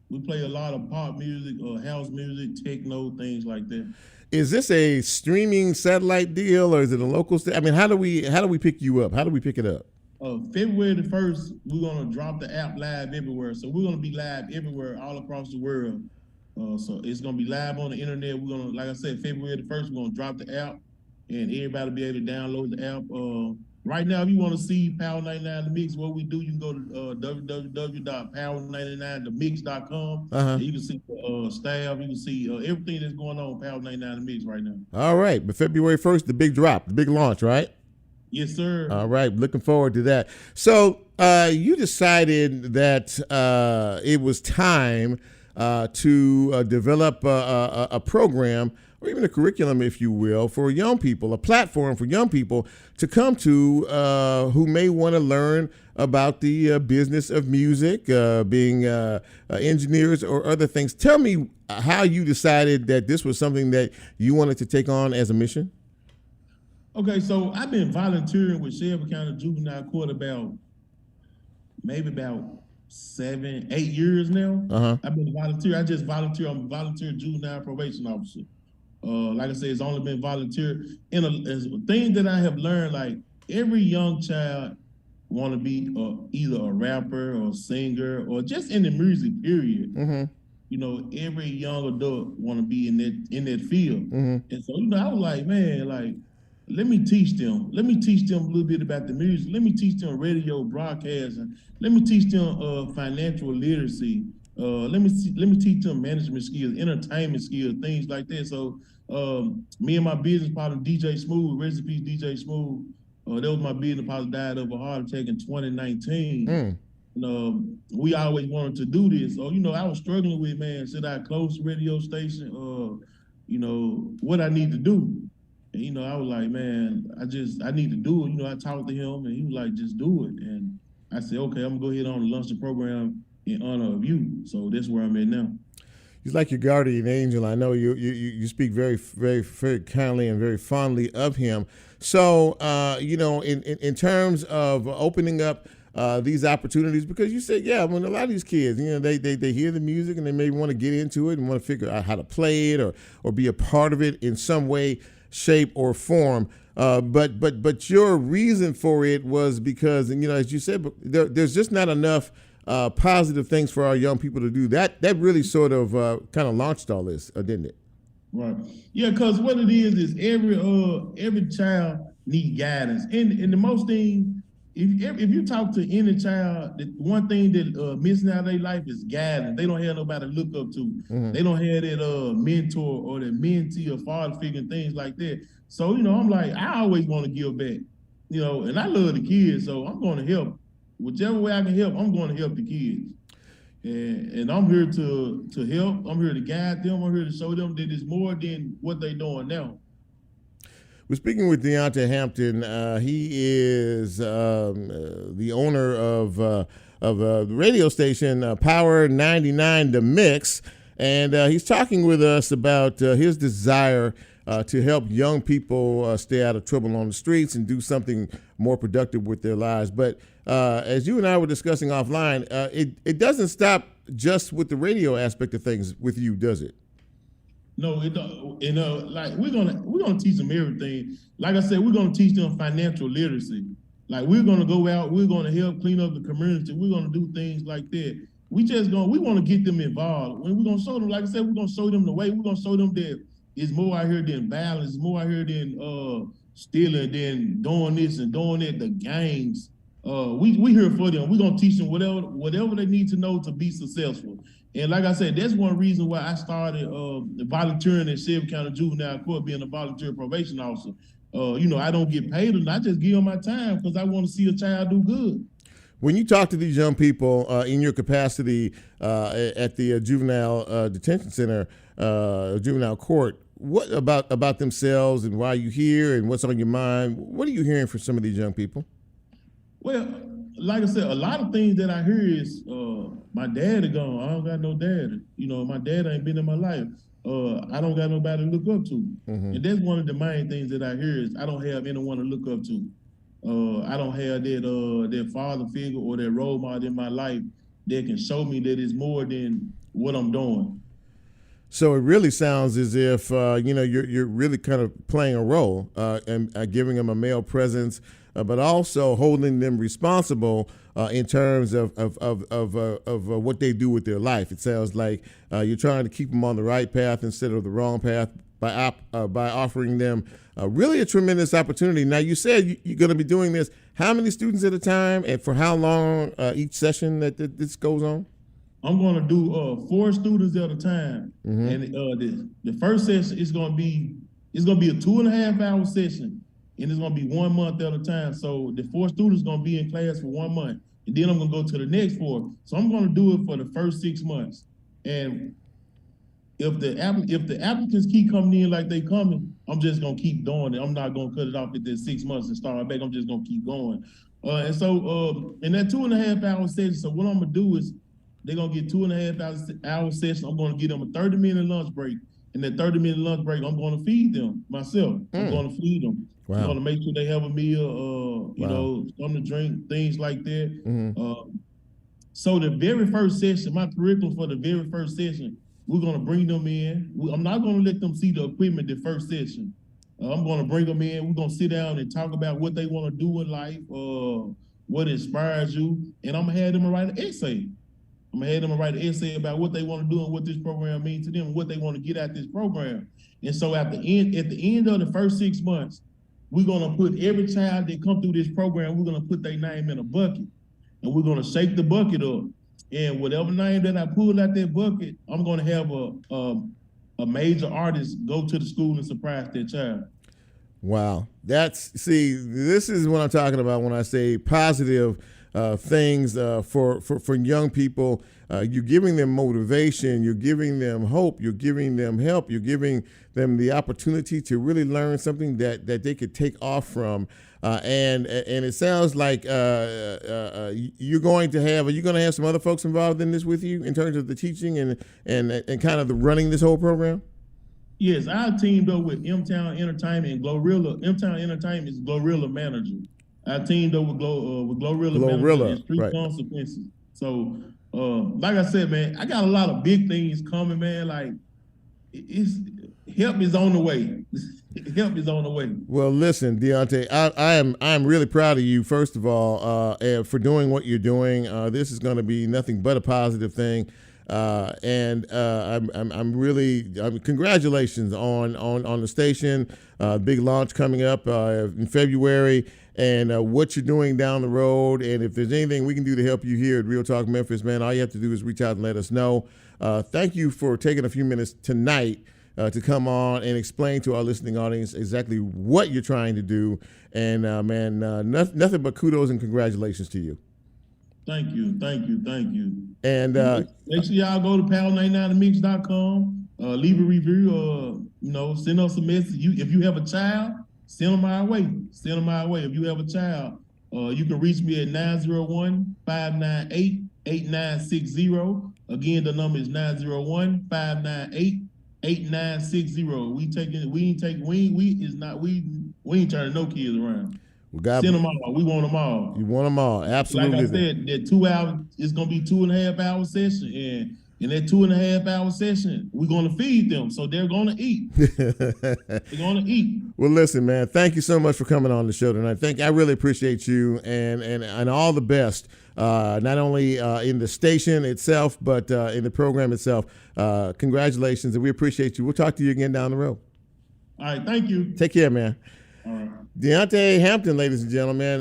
We play a lot of pop music, house music, techno, things like that. Is this a streaming satellite deal or is it a local? I mean, how do we pick you up? How do we pick it up? February the 1st, we're gonna drop the app live everywhere. So we're gonna be live everywhere, all across the world. So it's gonna be live on the internet. We're gonna, like I said, February the 1st, we're gonna drop the app, and everybody will be able to download the app. Right now, if you want to see Power 99 The Mix, what we do, you can go to www.power99themix.com. And you can see the staff, you can see everything that's going on Power 99 The Mix right now. All right, but February 1st, the big drop, the big launch, right? Yes, sir. All right, looking forward to that. So you decided that it was time to develop a program, or even a curriculum, if you will, for young people, a platform for young people to come to who may want to learn about the business of music, being engineers or other things. Tell me how you decided that this was something that you wanted to take on as a mission. Okay, so I've been volunteering with Shelby County Juvenile Court about 7-8 years now. I've been volunteer. I just volunteer. I'm a volunteer juvenile probation officer. Like I said, it's only been volunteer. And a thing that I have learned, like every young child want to be either a rapper or a singer or just in the music period. You know, every young adult want to be in that field. And so, I was like, man, like, let me teach them. Let me teach them a little bit about the music. Let me teach them radio broadcasting. Let me teach them financial literacy. Let me teach them management skills, entertainment skills, things like that. So me and my business partner, DJ Smooth, rest in peace, DJ Smooth, That was my business partner, died of a heart attack in 2019. We always wanted to do this. So, I was struggling with, man, should I close the radio station? What I need to do. And, I was like, man, I need to do it. I talked to him and he was like, just do it. And I said, okay, I'm gonna go ahead on and launch the program in honor of you. So that's where I'm at now. He's like your guardian angel. I know you speak very, very, very kindly and very fondly of him. So, in terms of opening up these opportunities, because you said, yeah, when a lot of these kids, they hear the music and they may want to get into it and want to figure out how to play it or be a part of it in some way, shape, or form. But your reason for it was because, as you said, there's just not enough positive things for our young people to do. That really sort of kind of launched all this, didn't it? Right. Yeah, because what it is every child needs guidance. And the most thing, if you talk to any child, the one thing that missing out of their life is guidance. They don't have nobody to look up to. Mm-hmm. They don't have that mentor or that mentee or father figure and things like that. So, I'm like, I always want to give back, and I love the kids, so I'm going to help. Whichever way I can help, I'm going to help the kids. And I'm here to help. I'm here to guide them. I'm here to show them that it's more than what they're doing now. We're speaking with Deonta Hampton. He is the owner of the radio station Power 99 The Mix, and he's talking with us about his desire to help young people stay out of trouble on the streets and do something more productive with their lives. But as you and I were discussing offline, it doesn't stop just with the radio aspect of things with you, does it? No, it don't. Like we're gonna teach them everything. Like I said, we're gonna teach them financial literacy. Like we're gonna go out, we're gonna help clean up the community. We're gonna do things like that. We want to get them involved. When we're gonna show them, like I said, we're gonna show them the way. We're gonna show them that it's more out here than violence. It's more out here than stealing, than doing this and doing that. The gangs. We here for them. We're gonna teach them whatever they need to know to be successful. And like I said, that's one reason why I started volunteering at Shelby County Juvenile Court, being a volunteer probation officer. I don't get paid, and I just give them my time because I want to see a child do good. When you talk to these young people in your capacity at the juvenile detention center, juvenile court, what about themselves and why you here and what's on your mind? What are you hearing from some of these young people? Well, like I said, a lot of things that I hear is my dad is gone. I don't got no dad. My dad ain't been in my life. I don't got nobody to look up to. Mm-hmm. And that's one of the main things that I hear is I don't have anyone to look up to. I don't have that father figure or that role model in my life that can show me that it's more than what I'm doing. So it really sounds as if you're really kind of playing a role and giving them a male presence, but also holding them responsible in terms of what they do with their life. It sounds like you're trying to keep them on the right path instead of the wrong path by offering them really a tremendous opportunity. Now, you said you're going to be doing this. How many students at a time, and for how long each session that this goes on? I'm going to do 4 students at a time, mm-hmm. And the first session is going to be a 2.5 hour session, and it's going to be 1 month at a time. So the 4 students going to be in class for 1 month, and then I'm going to go to the next 4. So I'm going to do it for the first 6 months, and if the applicants keep coming in like they coming, I'm just going to keep doing it. I'm not going to cut it off at the 6 months and start back. I'm just going to keep going. And so in that 2.5 hour session, so what I'm going to do is they're going to get 2.5 hour session. I'm going to give them a 30-minute lunch break. And that 30-minute lunch break, I'm going to feed them myself. I'm going to feed them. Wow. I'm going to make sure they have a meal, something to drink, things like that. Mm-hmm. So the very first session, my curriculum for the very first session, we're going to bring them in. I'm not going to let them see the equipment the first session. I'm going to bring them in. We're going to sit down and talk about what they want to do in life, what inspires you. And I'm going to have them write an essay. I'm going to have them write an essay about what they want to do and what this program means to them, and what they want to get out this program. And so at the end of the first 6 months, we're going to put every child that come through this program, we're going to put their name in a bucket. And we're going to shake the bucket up. And whatever name that I pull out that bucket, I'm going to have a major artist go to the school and surprise that child. Wow. This is what I'm talking about when I say positive things for young people. You're giving them motivation, you're giving them hope, you're giving them help, you're giving them the opportunity to really learn something that they could take off from. And it sounds like you're going to have some other folks involved in this with you in terms of the teaching and kind of the running this whole program? Yes, I teamed up with M-Town Entertainment and Glorilla. M-Town Entertainment is Glorilla manager. I teamed up with Glorilla manager and Street Consequences. So, like I said, man, I got a lot of big things coming, man. Like, help is on the way. Help is on the way. Well, listen, Deonta, I'm really proud of you, first of all, for doing what you're doing. This is going to be nothing but a positive thing. I'm congratulations on the station, big launch coming up in February, and what you're doing down the road. And if there's anything we can do to help you here at Real Talk Memphis, man, all you have to do is reach out and let us know. Thank you for taking a few minutes tonight to come on and explain to our listening audience exactly what you're trying to do. And nothing but kudos and congratulations to you. Thank you. And make sure y'all go to power99mix.com, leave a review, send us a message. If you have a child, send them our way. If you have a child, you can reach me at 901-598-8960. Again, the number is 901-598-8960. We ain't turning no kids around. Send them all. We want them all. You want them all. Absolutely. Like I said, that 2 hour, it's going to be 2.5 hour session. And in that 2.5 hour session, we're going to feed them. So they're going to eat. They're going to eat. Well, listen, man, thank you so much for coming on the show tonight. I really appreciate you and all the best, not only in the station itself, but in the program itself. Congratulations, and we appreciate you. We'll talk to you again down the road. All right. Thank you. Take care, man. All right. Deonta Hampton, ladies and gentlemen,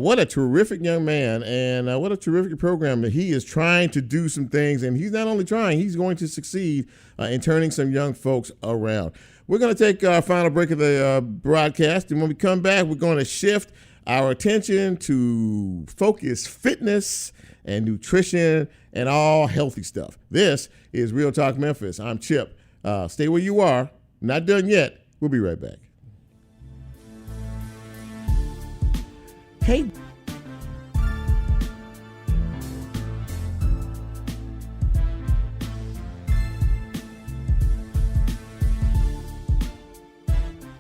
what a terrific young man, and what a terrific program that he is trying to do some things, and he's not only trying, he's going to succeed in turning some young folks around. We're going to take our final break of the broadcast, and when we come back, we're going to shift our attention to focus fitness and nutrition and all healthy stuff. This is Real Talk Memphis. I'm Chip. Stay where you are. Not done yet. We'll be right back. Hey.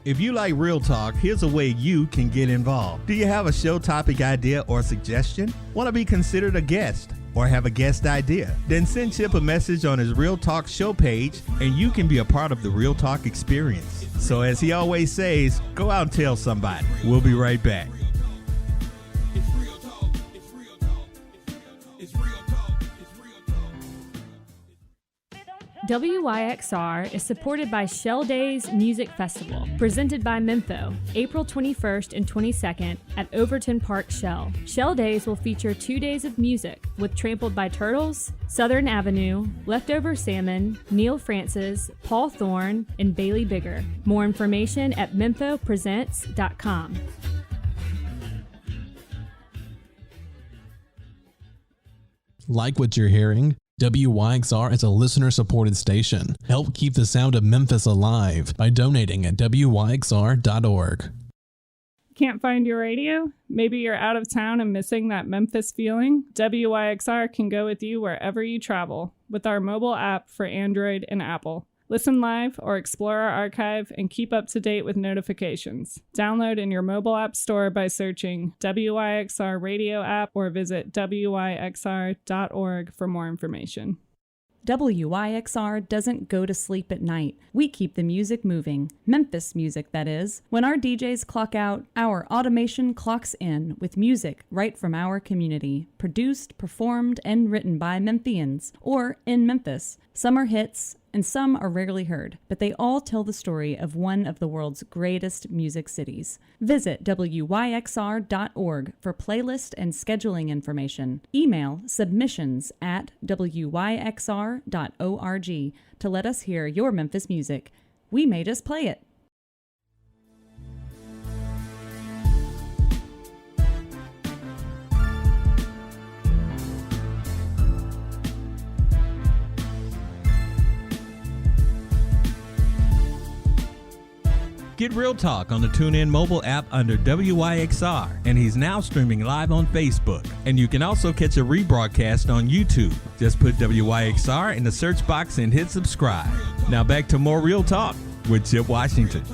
If you like Real Talk, here's a way you can get involved. Do you have a show topic idea or suggestion? Want to be considered a guest or have a guest idea? Then send Chip a message on his Real Talk show page and you can be a part of the Real Talk experience. So as he always says, go out and tell somebody. We'll be right back. WYXR is supported by Shell Days Music Festival, presented by Mempho, April 21st and 22nd at Overton Park Shell. Shell Days will feature 2 days of music with Trampled by Turtles, Southern Avenue, Leftover Salmon, Neil Francis, Paul Thorne, and Bailey Bigger. More information at memphopresents.com. Like what you're hearing? WYXR is a listener-supported station. Help keep the sound of Memphis alive by donating at WYXR.org. Can't find your radio? Maybe you're out of town and missing that Memphis feeling? WYXR can go with you wherever you travel with our mobile app for Android and Apple. Listen live or explore our archive and keep up to date with notifications. Download in your mobile app store by searching WYXR Radio app or visit WYXR.org for more information. WYXR doesn't go to sleep at night. We keep the music moving. Memphis music, that is. When our DJs clock out, our automation clocks in with music right from our community. Produced, performed, and written by Memphians, or in Memphis. Some are hits, and some are rarely heard, but they all tell the story of one of the world's greatest music cities. Visit WYXR.org for playlist and scheduling information. Email submissions at WYXR.org to let us hear your Memphis music. We may just play it. Get Real Talk on the TuneIn mobile app under WYXR, and he's now streaming live on Facebook. And you can also catch a rebroadcast on YouTube. Just put WYXR in the search box and hit subscribe. Now back to more Real Talk with Chip Washington.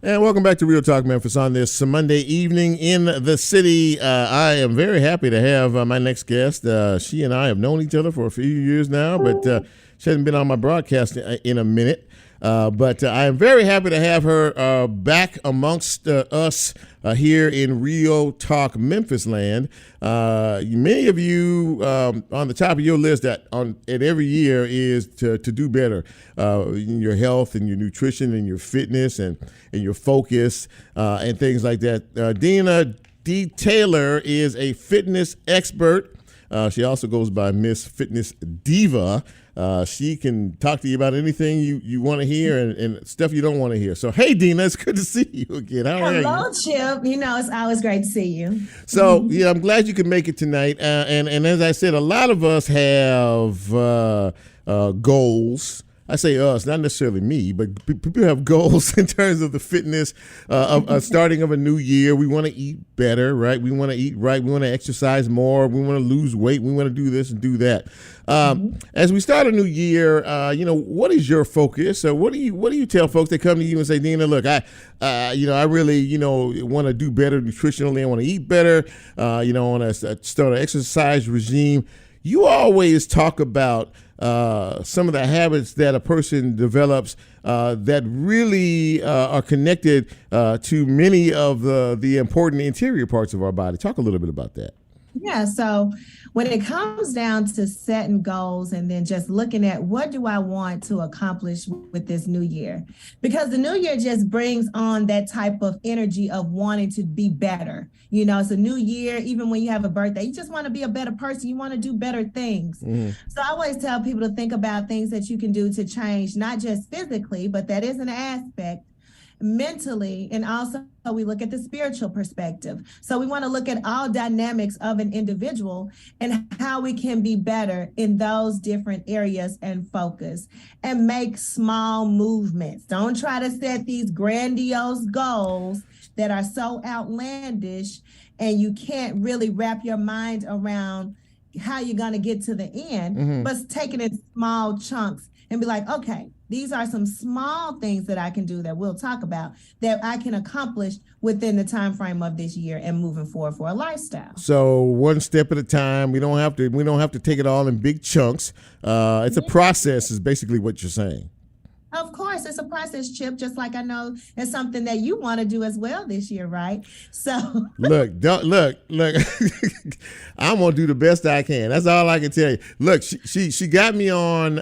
And welcome back to Real Talk Memphis on this Monday evening in the city. I am very happy to have my next guest. She and I have known each other for a few years now, but she hasn't been on my broadcast in a minute. But I am very happy to have her back amongst us here in Real Talk Memphis land. Many of you on the top of your list at every year is to do better in your health and your nutrition and your fitness and your focus and things like that. Deana D. Taylor is a fitness expert. She also goes by Miss Fitness Diva. She can talk to you about anything you want to hear and stuff you don't want to hear. So, hey, Deana, it's good to see you again. How are you? Hello, Chip. It's always great to see you. So, yeah, I'm glad you could make it tonight. And as I said, a lot of us have goals. I say us, not necessarily me, but people have goals in terms of the fitness of starting of a new year. We want to eat better, right? We want to eat right. We want to exercise more. We want to lose weight. We want to do this and do that. As we start a new year, what is your focus? So what do you tell folks that come to you and say, Deana, look, I really, want to do better nutritionally. I want to eat better. I want to start an exercise regime. You always talk about some of the habits that a person develops that really are connected to many of the important interior parts of our body. Talk a little bit about that. Yeah, so when it comes down to setting goals and then just looking at what do I want to accomplish with this new year, because the new year just brings on that type of energy of wanting to be better. It's a new year. Even when you have a birthday, you just want to be a better person. You want to do better things. Mm-hmm. So I always tell people to think about things that you can do to change, not just physically, but that is an aspect, mentally, and also we look at the spiritual perspective. So we want to look at all dynamics of an individual and how we can be better in those different areas and focus and make small movements. Don't try to set these grandiose goals that are so outlandish and you can't really wrap your mind around how you're going to get to the end, but take it in small chunks and be like, okay, these are some small things that I can do that we'll talk about that I can accomplish within the time frame of this year and moving forward for a lifestyle. So one step at a time. We don't have to take it all in big chunks. It's a process is basically what you're saying. Of course, it's a process, Chip, just like I know it's something that you want to do as well this year, right? So look, I'm gonna do the best I can. That's all I can tell you. Look, she got me on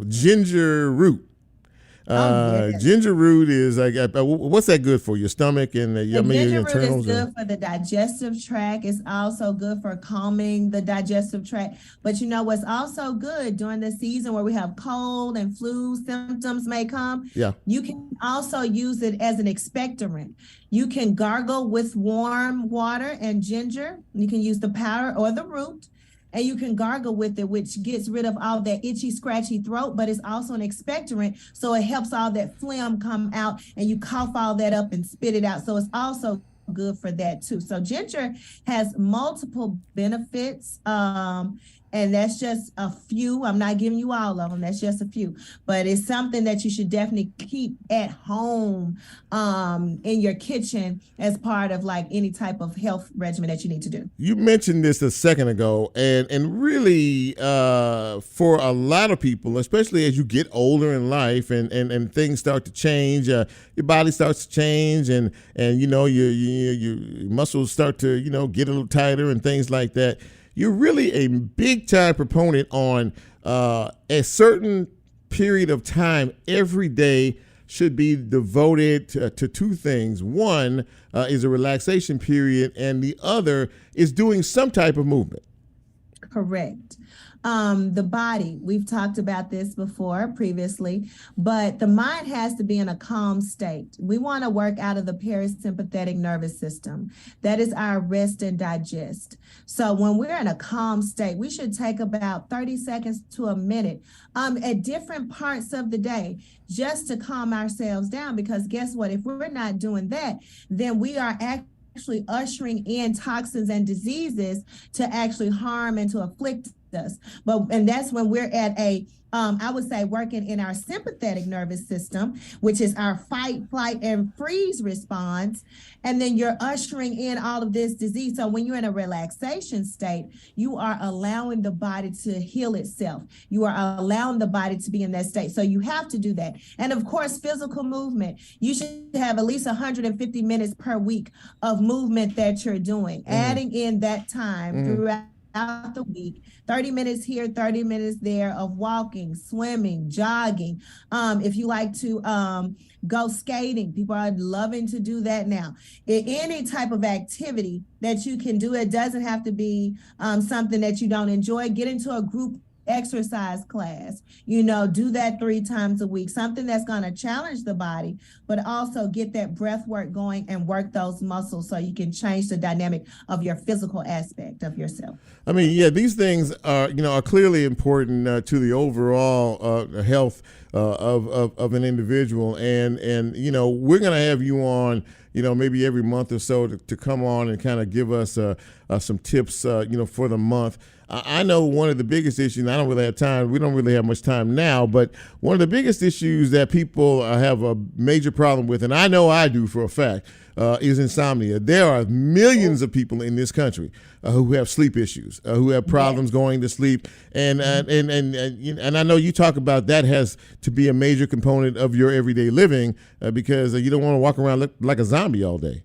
ginger root. Yes. Ginger root is like, what's that good for? Your stomach and your internals? Ginger root is good for the digestive tract. It's also good for calming the digestive tract. But what's also good during the season where we have cold and flu symptoms may come? Yeah. You can also use it as an expectorant. You can gargle with warm water and ginger. You can use the powder or the root. And you can gargle with it, which gets rid of all that itchy, scratchy throat, but it's also an expectorant. So it helps all that phlegm come out and you cough all that up and spit it out. So it's also good for that too. So ginger has multiple benefits. And that's just a few. I'm not giving you all of them. That's just a few. But it's something that you should definitely keep at home in your kitchen as part of like any type of health regimen that you need to do. You mentioned this a second ago. And really, for a lot of people, especially as you get older in life and things start to change, your body starts to change and your muscles start to, get a little tighter and things like that. You're really a big time proponent on a certain period of time every day should be devoted to two things. One is a relaxation period and the other is doing some type of movement. correct. The body, we've talked about this before previously, but the mind has to be in a calm state. We want to work out of the parasympathetic nervous system. That is our rest and digest. So when we're in a calm state, we should take about 30 seconds to a minute at different parts of the day just to calm ourselves down, because guess what? If we're not doing that, then we are actually ushering in toxins and diseases to actually harm and to afflict us. And that's when we're at I would say working in our sympathetic nervous system, which is our fight, flight, and freeze response. And then you're ushering in all of this disease. So when you're in a relaxation state, you are allowing the body to heal itself. You are allowing the body to be in that state. So you have to do that. And of course, physical movement. You should have at least 150 minutes per week of movement that you're doing, adding in that time throughout the week, 30 minutes here, 30 minutes there of walking, swimming, jogging. If you like to go skating, people are loving to do that now. Any type of activity that you can do, it doesn't have to be something that you don't enjoy. Get into a group exercise class, do that 3 times a week, something that's going to challenge the body, but also get that breath work going and work those muscles so you can change the dynamic of your physical aspect of yourself. I mean, yeah, these things are clearly important to the overall health of an individual, and we're going to have you on maybe every month or so to come on and kind of give us some tips for the month. I know one of the biggest issues, and I don't really have time, we don't really have much time now, but one of the biggest issues that people have a major problem with, and I know I do for a fact, is insomnia. There are millions of people in this country who have sleep issues, who have problems going to sleep, and I know you talk about that has to be a major component of your everyday living because you don't want to walk around like a zombie all day.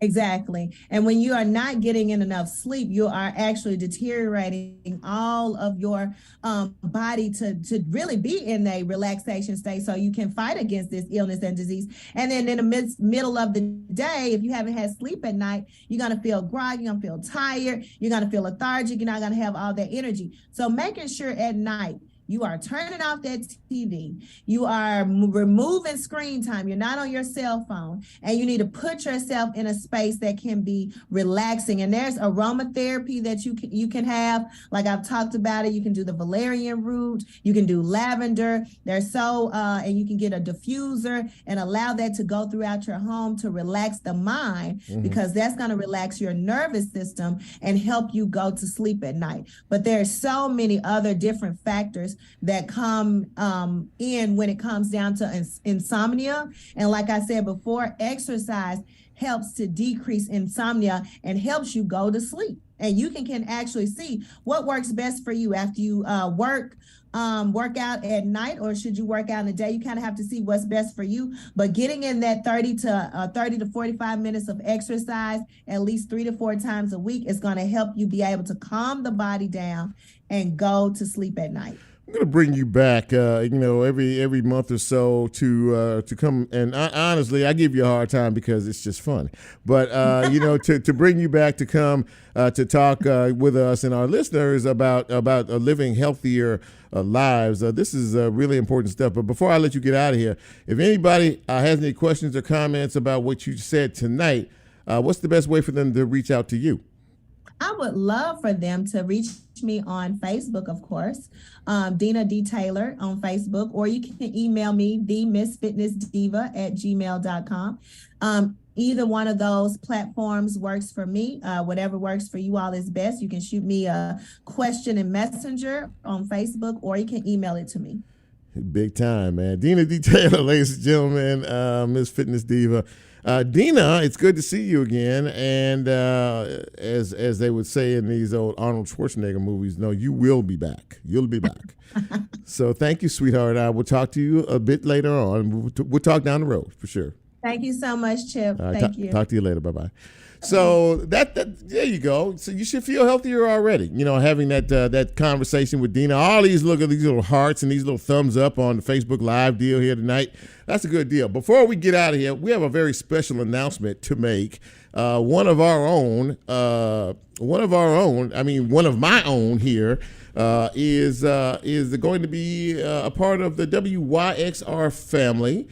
Exactly. And when you are not getting in enough sleep, you are actually deteriorating all of your body to really be in a relaxation state so you can fight against this illness and disease. And then in the middle of the day, if you haven't had sleep at night, you're going to feel groggy, you're going to feel tired, you're going to feel lethargic, you're not going to have all that energy. So making sure at night you are turning off that TV. You are removing screen time. You're not on your cell phone. And you need to put yourself in a space that can be relaxing. And there's aromatherapy that you can have. Like I've talked about it. You can do the valerian root. You can do lavender. And you can get a diffuser and allow that to go throughout your home to relax the mind, because that's going to relax your nervous system and help you go to sleep at night. But there's so many other different factors that come in when it comes down to insomnia. And like I said before, exercise helps to decrease insomnia and helps you go to sleep. And you can actually see what works best for you after you work out at night, or should you work out in the day? You kind of have to see what's best for you. But getting in that 30 to 45 minutes of exercise at least 3 to 4 times a week is going to help you be able to calm the body down and go to sleep at night. I'm going to bring you back, every month or so to come. And honestly, I give you a hard time because it's just fun. But, to bring you back to come to talk with us and our listeners about living healthier lives. This is really important stuff. But before I let you get out of here, if anybody has any questions or comments about what you said tonight, what's the best way for them to reach out to you? I would love for them to reach me on Facebook, of course, Deana D. Taylor on Facebook, or you can email me, themissfitnessdiva@gmail.com. Either one of those platforms works for me. Whatever works for you all is best. You can shoot me a question in Messenger on Facebook, or you can email it to me. Big time, man. Deana D. Taylor, ladies and gentlemen, Miss Fitness Diva. Deana, it's good to see you again. And as they would say in these old Arnold Schwarzenegger movies, no, you will be back. You'll be back. So thank you, sweetheart. I will talk to you a bit later on. We'll talk down the road for sure. Thank you so much, Chip. All right, Thank you. Talk to you later. Bye-bye. So that there you go. So you should feel healthier already. You know, having that conversation with Deana. All these little hearts and these little thumbs up on the Facebook Live deal here tonight. That's a good deal. Before we get out of here, we have a very special announcement to make. One of my own here is going to be a part of the WYXR family.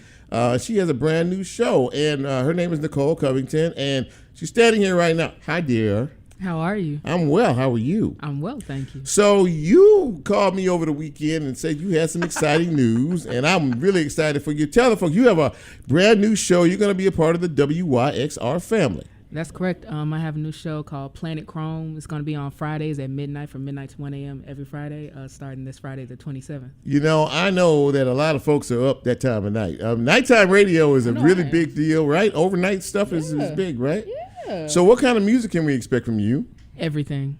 She has a brand new show, and her name is Nicole Covington, and she's standing here right now. Hi, dear. How are you? I'm well. How are you? I'm well, thank you. So you called me over the weekend and said you had some exciting news, and I'm really excited for you. Tell the folks, you have a brand new show. You're going to be a part of the WYXR family. That's correct. I have a new show called Planet Chrome. It's going to be on Fridays at midnight, from midnight to 1 a.m. every Friday, starting this Friday, the 27th. You know, I know that a lot of folks are up that time of night. Nighttime radio is a really big deal, right? Overnight stuff is big, right? Yeah. So what kind of music can we expect from you? Everything.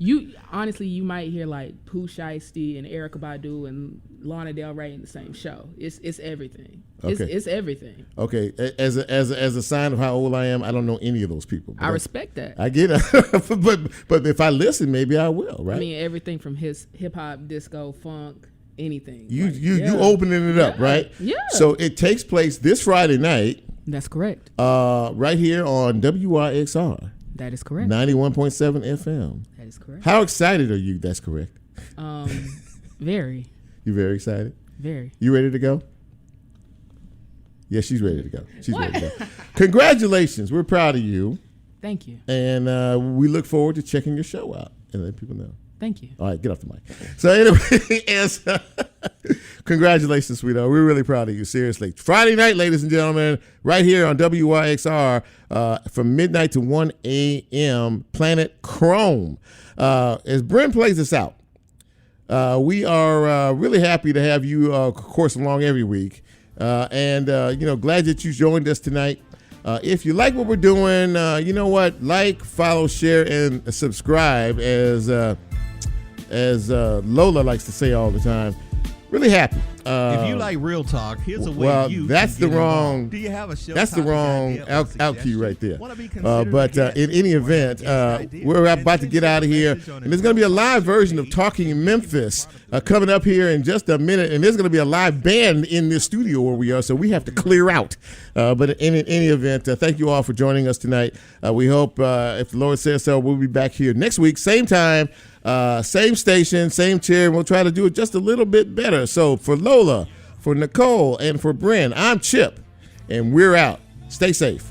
You honestly, you might hear like Pooh Shiesty and Erykah Badu and Lana Del Rey in the same show. It's everything. Okay. It's everything. Okay. As a sign of how old I am, I don't know any of those people. I respect that. I get it. but if I listen, maybe I will, right? I mean, everything from hip hop, disco, funk, anything. You opening it up, right? Yeah. So it takes place this Friday night. That's correct. Right here on WYXR. That is correct. 91.7 FM. That is correct. How excited are you? That's correct. Very. You very excited? Very. You ready to go? Yeah, she's ready to go. She's ready to go. Congratulations. We're proud of you. Thank you. And we look forward to checking your show out and letting people know. Thank you. All right, get off the mic. So anyway, congratulations, sweetheart. We're really proud of you, seriously. Friday night, ladies and gentlemen, right here on WYXR from midnight to 1 a.m., Planet Chrome. As Brent plays this out, we are really happy to have you, of course, along every week. And glad that you joined us tonight. If you like what we're doing, you know what? Like, follow, share, and subscribe, as Lola likes to say all the time. Really happy. If you like real talk, here's a way you that's can the get wrong. involved. Do you have a show? That's the wrong out cue right there. But in in any event, we're about to get out of here, and there's going to be a live version of Talking in Memphis coming up here in just a minute, and there's going to be a live band in this studio where we are, so we have to clear out. But in any event, thank you all for joining us tonight. We hope, if the Lord says so, we'll be back here next week, same time. Same station, same chair, and we'll try to do it just a little bit better. So for Lola, for Nicole, and for Bryn, I'm Chip, and we're out. Stay safe.